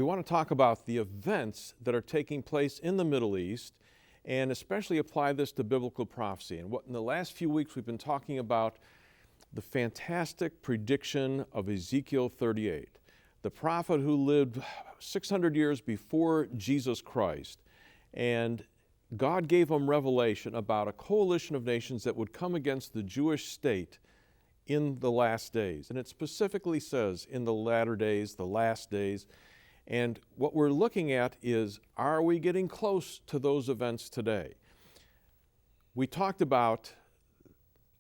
want to talk about the events that are taking place in the Middle East and especially apply this to biblical prophecy. And in the last few weeks we've been talking about the fantastic prediction of Ezekiel 38, the prophet who lived 600 years before Jesus Christ. And God gave him revelation about a coalition of nations that would come against the Jewish state in the last days. And it specifically says in the latter days, the last days. And what we're looking at is, are we getting close to those events today? We talked about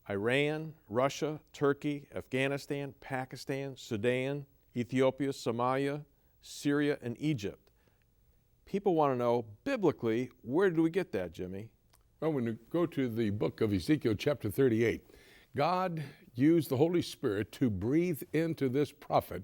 Iran, Russia, Turkey, Afghanistan, Pakistan, Sudan, Ethiopia, Somalia, Syria, and Egypt. People want to know, biblically, where did we get that, Jimmy? Well, when you go to the book of Ezekiel chapter 38, God used the Holy Spirit to breathe into this prophet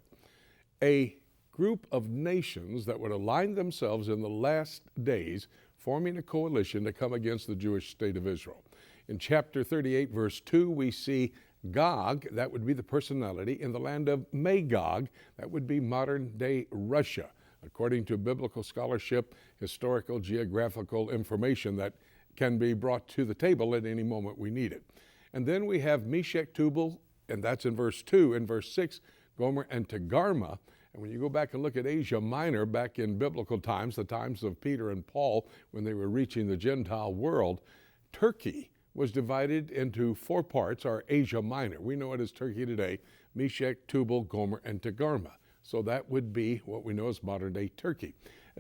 a group of nations that would align themselves in the last days, forming a coalition to come against the Jewish state of Israel. In chapter 38, verse 2, we see Gog, that would be the personality, in the land of Magog, that would be modern-day Russia, according to biblical scholarship, historical, geographical information that can be brought to the table at any moment we need it. And then we have Meshech, Tubal, and that's in verse 2. In verse 6, Gomer and Togarmah. And when you go back and look at Asia Minor back in biblical times, the times of Peter and Paul, when they were reaching the Gentile world, Turkey was divided into 4 parts, or Asia Minor. We know it as Turkey today: Meshech, Tubal, Gomer, and Togarmah. So that would be what we know as modern-day Turkey.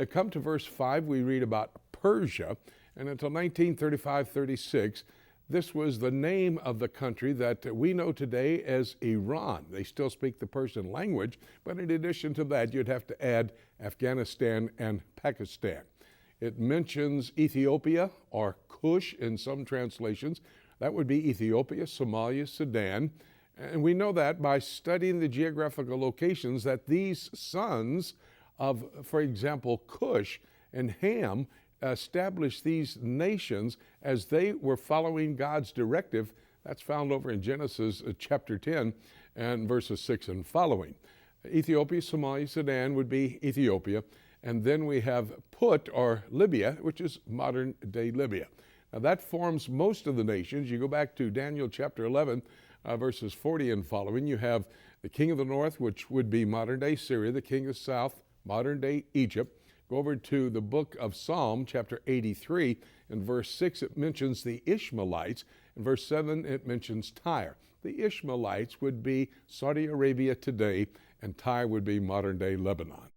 Come to verse 5, we read about Persia, and until 1935-36, this was the name of the country that we know today as Iran. They still speak the Persian language, but in addition to that, you'd have to add Afghanistan and Pakistan. It mentions Ethiopia, or Cush in some translations. That would be Ethiopia, Somalia, Sudan. And we know that by studying the geographical locations that these sons of, for example, Cush and Ham established these nations as they were following God's directive. That's found over in Genesis chapter 10 and verses 6 and following. Ethiopia, Somalia, Sudan would be Ethiopia. And then we have Put, or Libya, which is modern-day Libya. Now that forms most of the nations. You go back to Daniel chapter 11, verses 40 and following. You have the king of the north, which would be modern-day Syria, the king of the south, modern-day Egypt. Go over to the book of Psalm, chapter 83. In verse 6, it mentions the Ishmaelites. In verse 7, it mentions Tyre. The Ishmaelites would be Saudi Arabia today, and Tyre would be modern-day Lebanon.